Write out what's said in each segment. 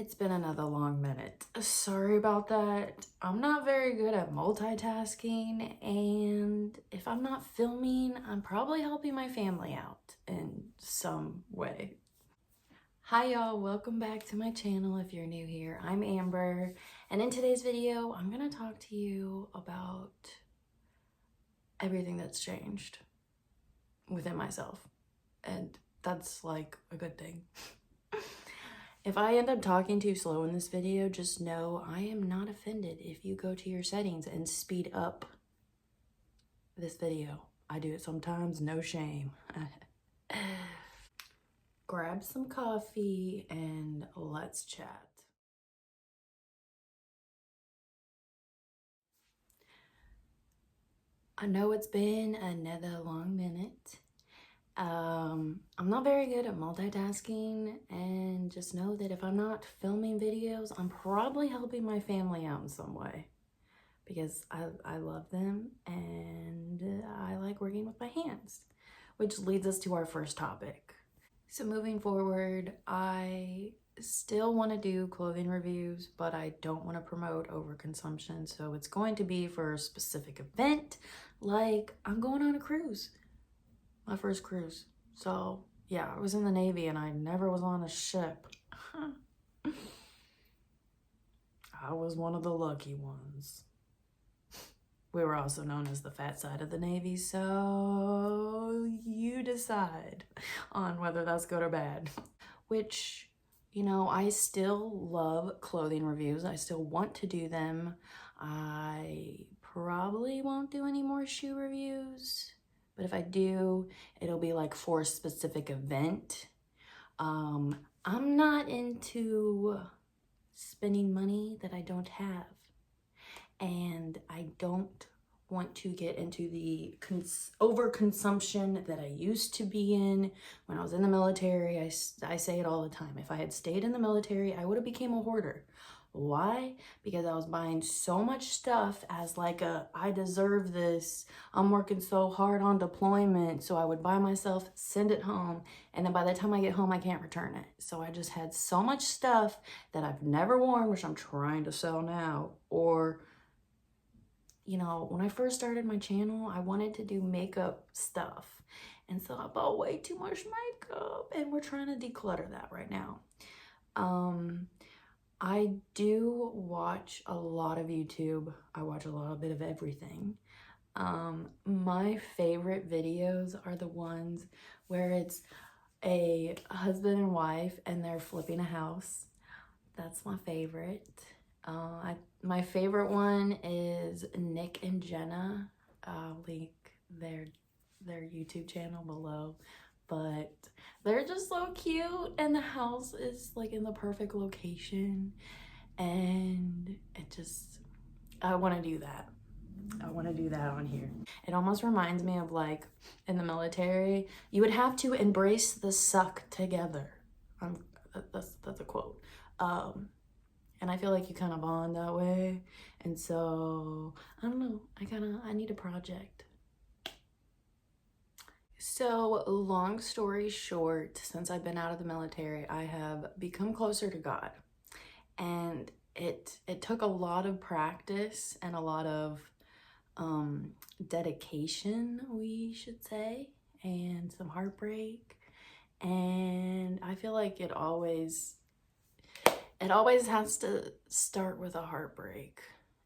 It's been another long minute. Sorry about that. I'm not very good at multitasking, and if I'm not filming, I'm probably helping my family out in some way. Hi y'all, welcome back to my channel if you're new here. I'm Amber, and in today's video, I'm gonna talk to you about everything that's changed within myself, and that's like a good thing. If I end up talking too slow in this video, just know I am not offended if you go to your settings and speed up this video. I do it sometimes, no shame. Grab some coffee and let's chat. I know it's been another long minute. I'm not very good at multitasking, and just know that if I'm not filming videos, I'm probably helping my family out in some way because I love them and I like working with my hands, which leads us to our first topic. So moving forward, I still want to do clothing reviews, but I don't want to promote overconsumption. So it's going to be for a specific event, like I'm going on a cruise. My first cruise. So yeah, I was in the Navy and I never was on a ship. I was one of the lucky ones. We were also known as the fat side of the Navy, so you decide on whether that's good or bad. Which, you know, I still love clothing reviews. I still want to do them. I probably won't do any more shoe reviews. But if I do, it'll be like for a specific event. I'm not into spending money that I don't have. And I don't want to get into the overconsumption that I used to be in when I was in the military. I say it all the time. If I had stayed in the military, I would have became a hoarder. Why? Because I was buying so much stuff as like I deserve this. I'm working so hard on deployment. So I would buy myself, send it home. And then by the time I get home, I can't return it. So I just had so much stuff that I've never worn, which I'm trying to sell now. Or, you know, when I first started my channel, I wanted to do makeup stuff. And so I bought way too much makeup, and we're trying to declutter that right now. I do watch a lot of YouTube. I watch a little bit of everything. My favorite videos are the ones where it's a husband and wife and they're flipping a house. That's my favorite. My favorite one is Nick and Jenna. I'll link their YouTube channel below. But they're just so cute, and the house is like in the perfect location, and I want to do that. I want to do that on here. It almost reminds me of like in the military, you would have to embrace the suck together. That's a quote. And I feel like you kind of bond that way. And so, I don't know, I need a project. So, long story short, since I've been out of the military, I have become closer to God. And it took a lot of practice and a lot of dedication, we should say, and some heartbreak. And I feel like it always has to start with a heartbreak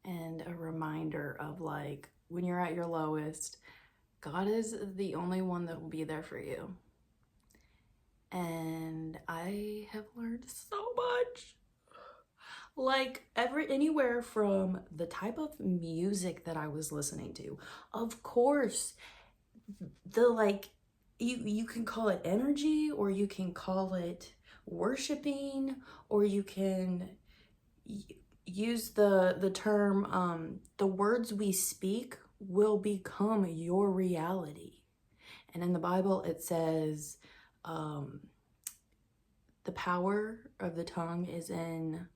and a reminder of like when you're at your lowest, God is the only one that will be there for you. And I have learned so much. Like anywhere from the type of music that I was listening to. Of course, the like you can call it energy, or you can call it worshiping, or you can use the term the words we speak will become your reality. And in the Bible it says the power of the tongue is in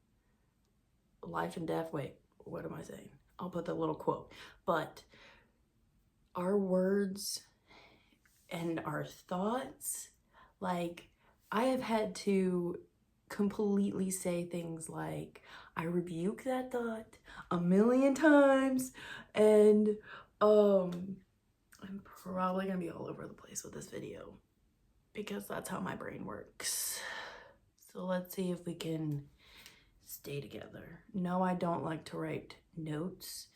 life and death. Wait, what am I saying? I'll put the little quote. But our words and our thoughts, like I have had to completely say things like, I rebuke that thought a million times, and I'm probably gonna be all over the place with this video because that's how my brain works. So let's see if we can stay together. No, I don't like to write notes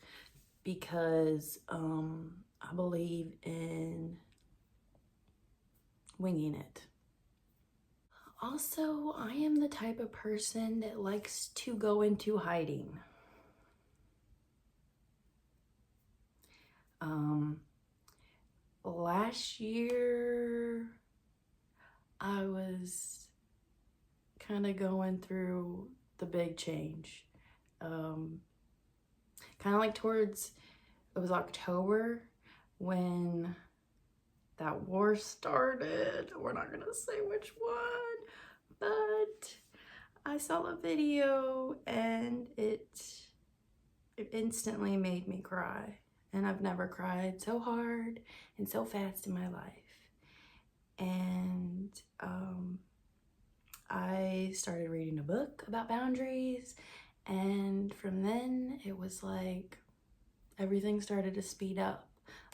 because I believe in winging it. Also, I am the type of person that likes to go into hiding. Last year, I was kind of going through the big change. Kind of like towards, it was October when that war started. We're not gonna say which one, but I saw a video and it instantly made me cry. And I've never cried so hard and so fast in my life. And I started reading a book about boundaries, and from then it was like everything started to speed up.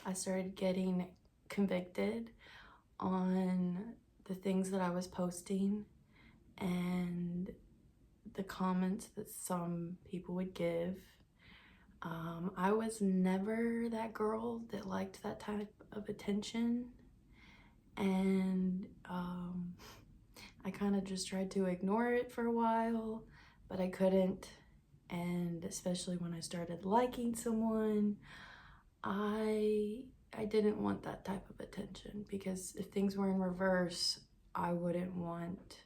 I started getting convicted on the things that I was posting and the comments that some people would give. I was never that girl that liked that type of attention, and I kind of just tried to ignore it for a while, but I couldn't. And especially when I started liking someone, I didn't want that type of attention, because if things were in reverse, I wouldn't want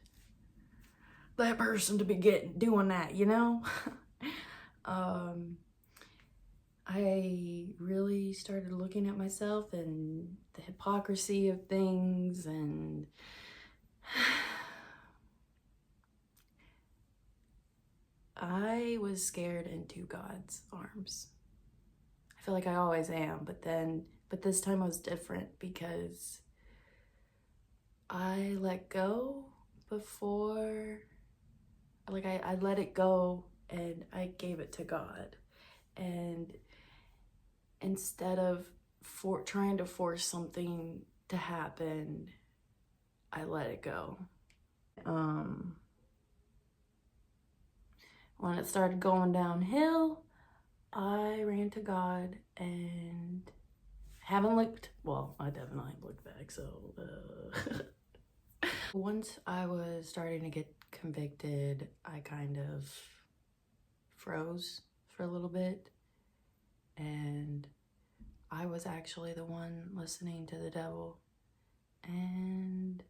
that person to be doing that, you know? I really started looking at myself and the hypocrisy of things, and I was scared into God's arms. I feel like I always am, but this time I was different because I let go before, like I let it go and I gave it to God. And instead of trying to force something to happen, I let it go. When it started going downhill, I ran to God and haven't looked, well, I definitely looked back, so once I was starting to get convicted, I kind of froze for a little bit, and I was actually the one listening to the devil. And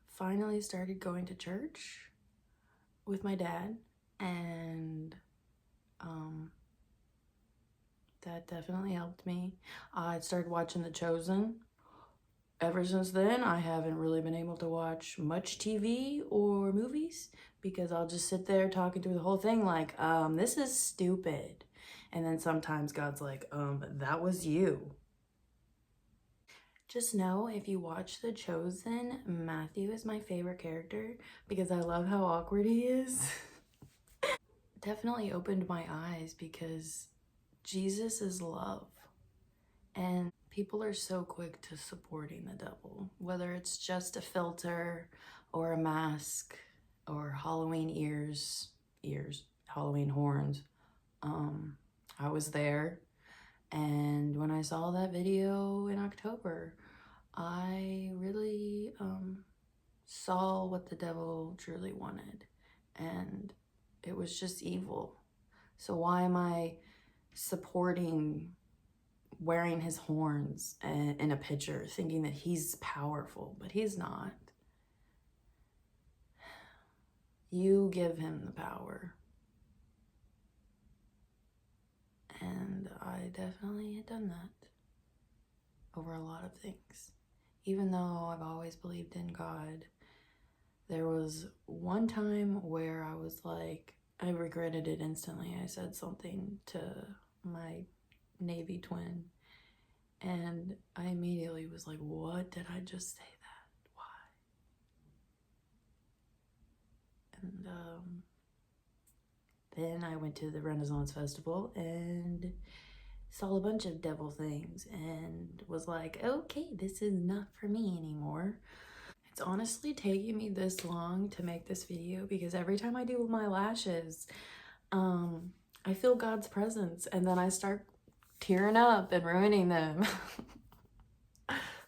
finally started going to church with my dad, and that definitely helped me. I started watching The Chosen. Ever since then, I haven't really been able to watch much TV or movies because I'll just sit there talking through the whole thing like, this is stupid. And then sometimes God's like, that was you. Just know, if you watch The Chosen, Matthew is my favorite character because I love how awkward he is. Definitely opened my eyes because Jesus is love. And people are so quick to supporting the devil, whether it's just a filter or a mask or Halloween ears, Halloween horns. I was there, and when I saw that video in October, I really saw what the devil truly wanted, and it was just evil. So why am I supporting wearing his horns in a picture, thinking that he's powerful, but he's not? You give him the power. And I definitely had done that over a lot of things. Even though I've always believed in God, there was one time where I was like, I regretted it instantly. I said something to my Navy twin, and I immediately was like, what did I just say that? Why? Then I went to the Renaissance Festival and saw a bunch of devil things and was like, okay, this is not for me anymore. It's honestly taking me this long to make this video because every time I do my lashes, I feel God's presence and then I start tearing up and ruining them.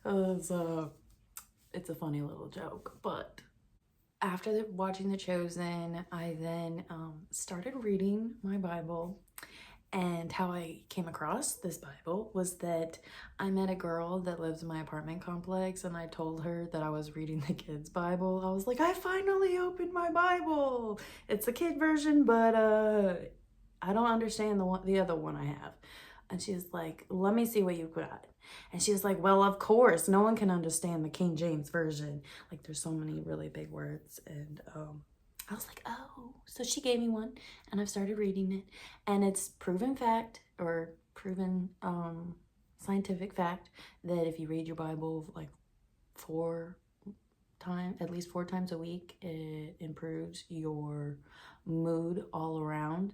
So it's a funny little joke, but after watching The Chosen, I then started reading my Bible. And how I came across this Bible was that I met a girl that lives in my apartment complex, and I told her that I was reading the kids' Bible. I was like, I finally opened my Bible. It's a kid version, but I don't understand the other one I have. And she was like, let me see what you got. And she was like, well, of course, no one can understand the King James Version. Like, there's so many really big words. And I was like, oh. So she gave me one, and I've started reading it. And it's proven fact, or proven scientific fact, that if you read your Bible like at least 4 times a week, it improves your mood all around.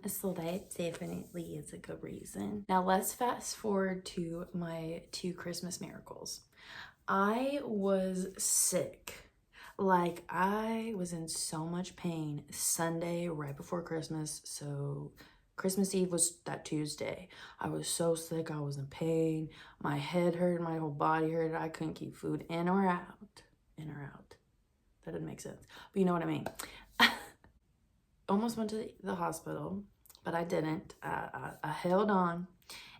So that definitely is a good reason. Now let's fast forward to my 2 Christmas miracles. I was sick. Like, I was in so much pain Sunday right before Christmas. So Christmas Eve was that Tuesday. I was so sick. I was in pain. My head hurt. My whole body hurt. I couldn't keep food in or out. In or out. That didn't make sense. But you know what I mean. Almost went to the hospital, but I didn't. I held on.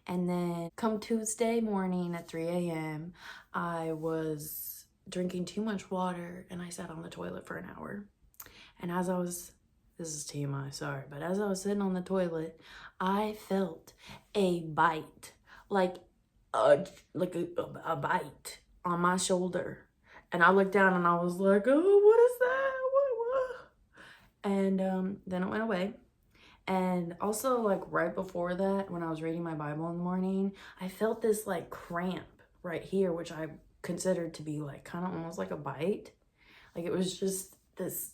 And then come Tuesday morning at 3 a.m., I was drinking too much water and I sat on the toilet for an hour. And as I was, this is TMI, sorry, but as I was sitting on the toilet, I felt a bite, like a bite on my shoulder. And I looked down and I was like, oh, what is that? What? And then it went away. And also, like, right before that, when I was reading my Bible in the morning, I felt this like cramp right here, which I considered to be like kind of almost like a bite. Like, it was just this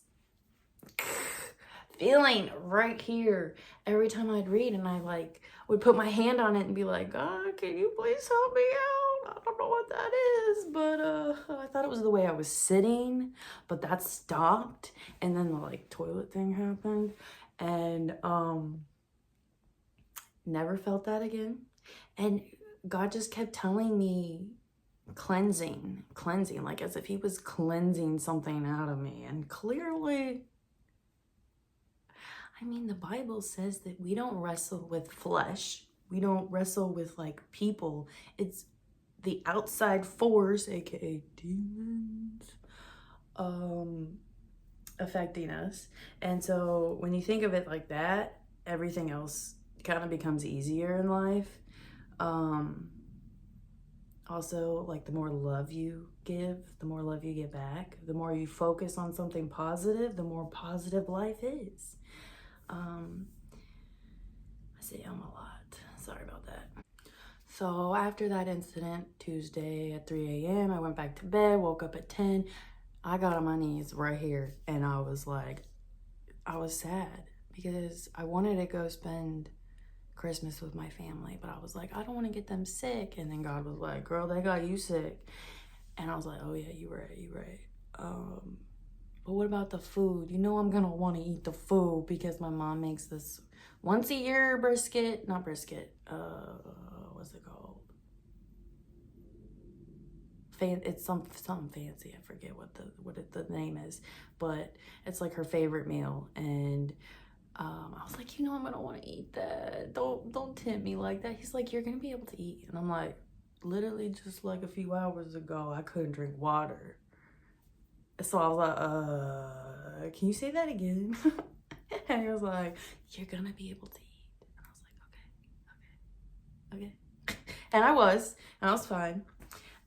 feeling right here every time I'd read, and I like would put my hand on it and be like, God, can you please help me out? I don't know what that is, but I thought it was the way I was sitting, but that stopped, and then the like toilet thing happened, and never felt that again. And God just kept telling me cleansing, like as if he was cleansing something out of me. And clearly, I mean, the Bible says that we don't wrestle with flesh. We don't wrestle with like people. It's the outside force, aka demons, affecting us. And so when you think of it like that, everything else kind of becomes easier in life. Also, like, the more love you give, the more love you get back. The more you focus on something positive, the more positive life is. I say a lot. Sorry about that. So after that incident, Tuesday at 3 a.m., I went back to bed, woke up at 10. I got on my knees right here, and I was like, I was sad because I wanted to go spend Christmas with my family, but I was like, I don't want to get them sick. And then God was like, girl, they got you sick. And I was like, oh yeah, you're right. But what about the food? You know I'm gonna want to eat the food because my mom makes this once a year what's it called? It's something fancy. I forget what the name is, but it's like her favorite meal. And I was like, you know, I'm gonna want to eat that. Don't tempt me like that. He's like, you're gonna be able to eat. And I'm like, literally just like a few hours ago, I couldn't drink water. So I was like, can you say that again? And he was like, you're gonna be able to eat. And I was like, okay. And I was fine.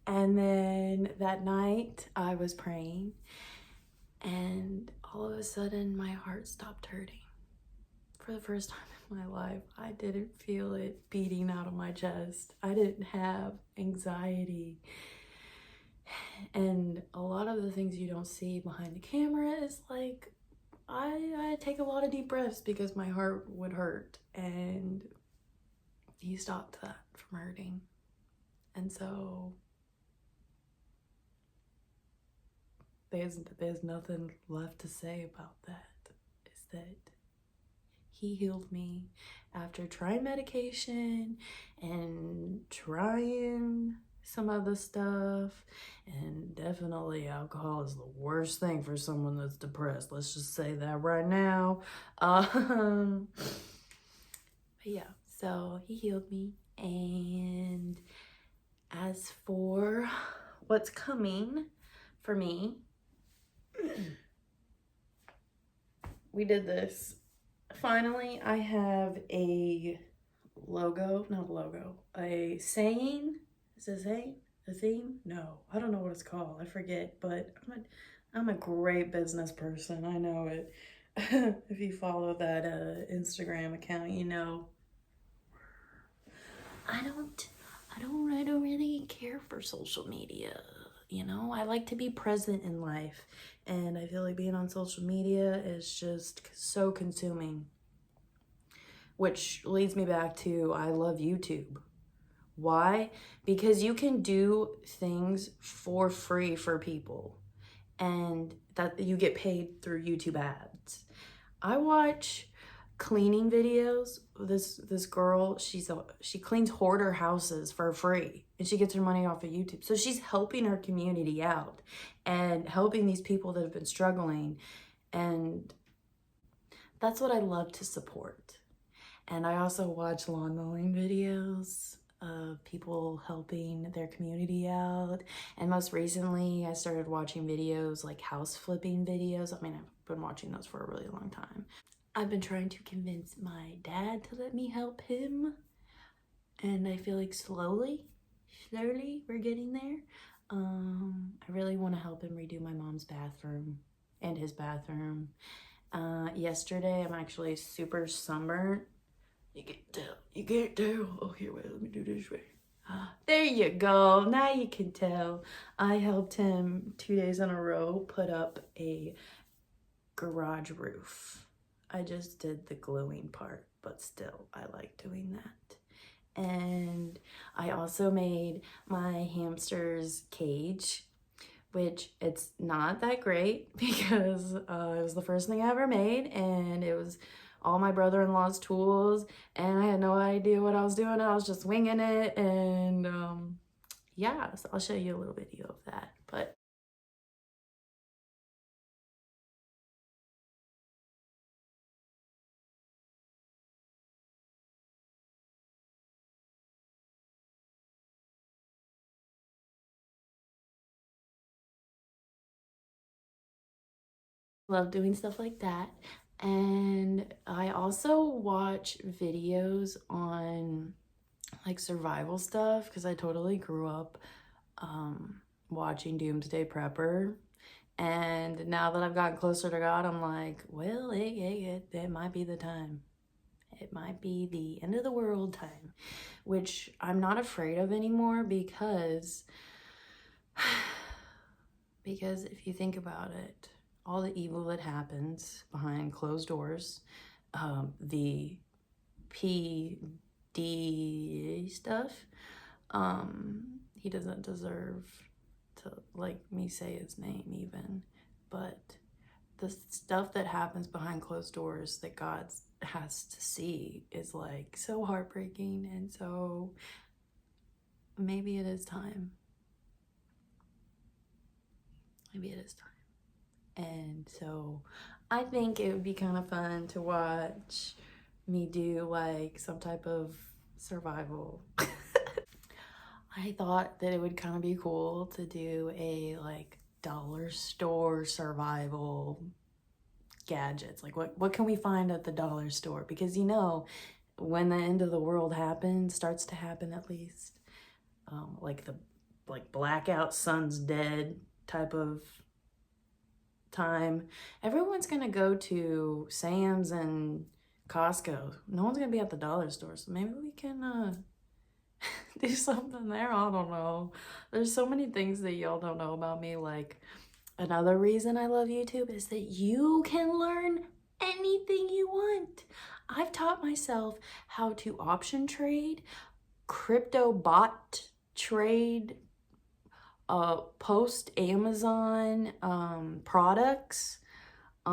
And then that night I was praying, and all of a sudden my heart stopped hurting. For the first time in my life, I didn't feel it beating out of my chest. I didn't have anxiety. And a lot of the things you don't see behind the camera is like I take a lot of deep breaths because my heart would hurt, and he stopped that from hurting. And so there's nothing left to say about that. Is that he healed me after trying medication and trying some other stuff, and definitely alcohol is the worst thing for someone that's depressed. Let's just say that right now. But yeah, so he healed me. And as for what's coming for me, we did this. Finally, I have a logo, not a logo, a saying. Is it a saying? A theme? No, I don't know what it's called. I forget, but I'm a great business person. I know it. If you follow that Instagram account, you know. I don't really care for social media. You know, I like to be present in life, and I feel like being on social media is just so consuming. Which leads me back to I love YouTube. Why? Because you can do things for free for people, and that you get paid through YouTube ads. I watch cleaning videos. This girl, she cleans hoarder houses for free, and she gets her money off of YouTube. So she's helping her community out and helping these people that have been struggling, and that's what I love to support. And I also watch lawn mowing videos of people helping their community out. And most recently, I started watching videos like house flipping videos. I mean, I've been watching those for a really long time. I've been trying to convince my dad to let me help him. And I feel like slowly, we're getting there. I really want to help him redo my mom's bathroom and his bathroom. Yesterday, I'm actually super sunburnt. You can't tell. Oh, here, wait, let me do this way. There you go. Now you can tell. I helped him 2 days in a row put up a garage roof. I just did the gluing part, but still, I like doing that. And I also made my hamster's cage, which it's not that great because it was the first thing I ever made, and it was all my brother-in-law's tools, and I had no idea what I was doing. I was just winging it, and yeah, so I'll show you a little video of that. But love doing stuff like that. And I also watch videos on like survival stuff because I totally grew up watching Doomsday Prepper. And now that I've gotten closer to God, I'm like, well, it might be the time. It might be the end of the world time, which I'm not afraid of anymore because if you think about it, all the evil that happens behind closed doors, the PD stuff, he doesn't deserve to like me say his name even, but the stuff that happens behind closed doors that God has to see is like so heartbreaking. And so maybe it is time. Maybe it is time. And so I think it would be kind of fun to watch me do like some type of survival. I thought that it would kind of be cool to do a like dollar store survival gadgets. Like what can we find at the dollar store? Because you know, when the end of the world starts to happen at least, like the blackout sun's dead type of time, everyone's gonna go to Sam's and Costco. No one's gonna be at the dollar store, so maybe we can do something there. I don't know. There's so many things that y'all don't know about me, like Another reason I love YouTube is that you can learn anything you want. I've taught myself how to option trade, crypto bot trade, post Amazon products. I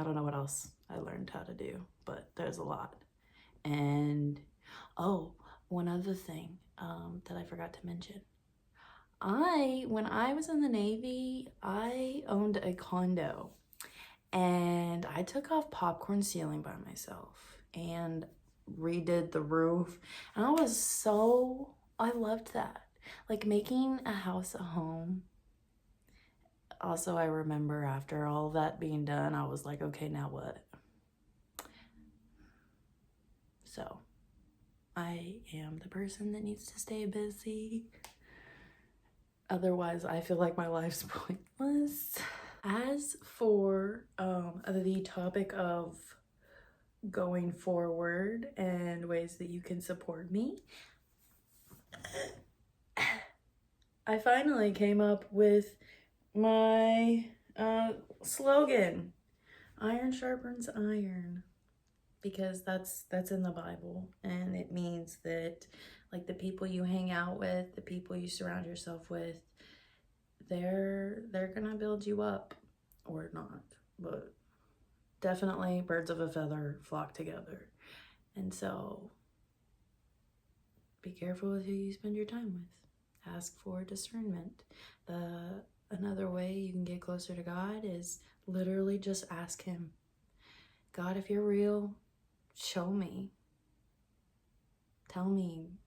don't know what else I learned how to do, but there's a lot. And oh, one other thing that I forgot to mention. When I was in the Navy, I owned a condo and I took off popcorn ceiling by myself and redid the roof. And I loved that. Like making a house a home. Also, I remember after all that being done, I was like, okay, now what? So I am the person that needs to stay busy. Otherwise, I feel like my life's pointless. As for the topic of going forward and ways that you can support me, I finally came up with my slogan, iron sharpens iron, because that's in the Bible, and it means that like the people you hang out with, the people you surround yourself with, they're gonna build you up, or not, but definitely birds of a feather flock together. And so be careful with who you spend your time with. Ask for discernment. Another way you can get closer to God is literally just ask him, God, if you're real, show me. Tell me.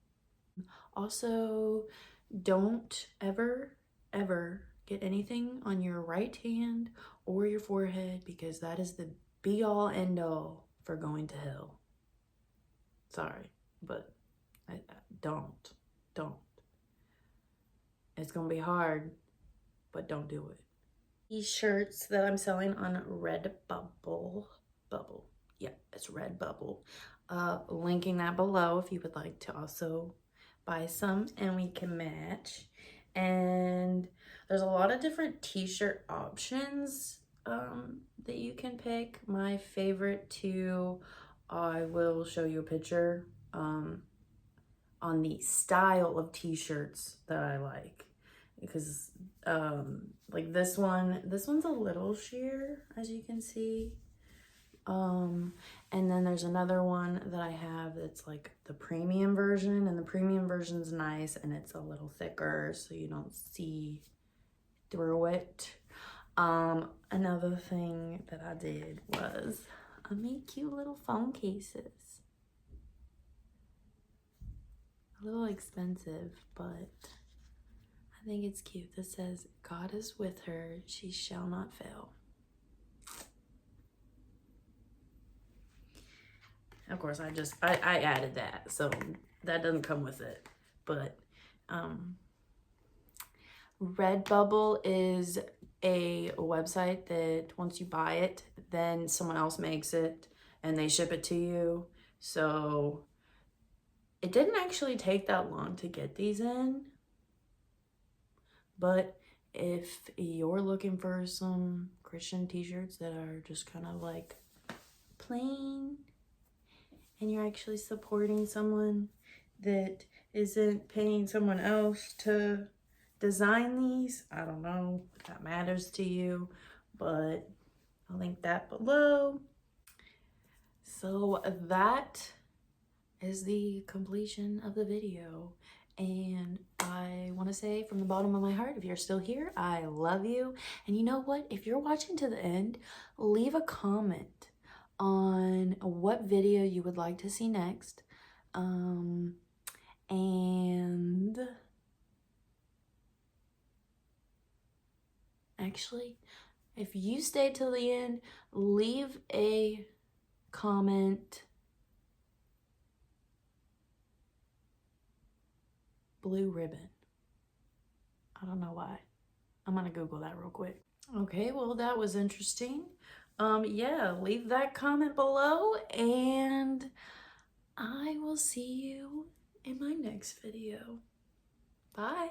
Also, don't ever get anything on your right hand or your forehead, because that is the be all end all for going to hell. Sorry, but don't. It's gonna be hard, but don't do it. These shirts that I'm selling on Redbubble. Yeah, it's Redbubble. Linking that below if you would like to also buy some and we can match. And there's a lot of different t-shirt options that you can pick. My favorite two, I will show you a picture on the style of t-shirts that I like, because like this one's a little sheer, as you can see. And then there's another one that I have that's like the premium version, and the premium version's nice and it's a little thicker so you don't see through it. Another thing that I did was I made cute little phone cases. A little expensive, but I think it's cute. This says, God is with her, she shall not fail. Of course, I added that, so that doesn't come with it. But Redbubble is a website that once you buy it, then someone else makes it and they ship it to you. So it didn't actually take that long to get these in. But if you're looking for some Christian t-shirts that are just kind of like plain, and you're actually supporting someone that isn't paying someone else to design these, I don't know if that matters to you, but I'll link that below. So that is the completion of the video. And I want to say from the bottom of my heart, if you're still here, I love you. And you know what? If you're watching to the end, leave a comment on what video you would like to see next. And actually, if you stay till the end, leave a comment. Blue ribbon. I don't know why. I'm gonna Google that real quick. Okay, well, that was interesting. Yeah, leave that comment below and I will see you in my next video. Bye.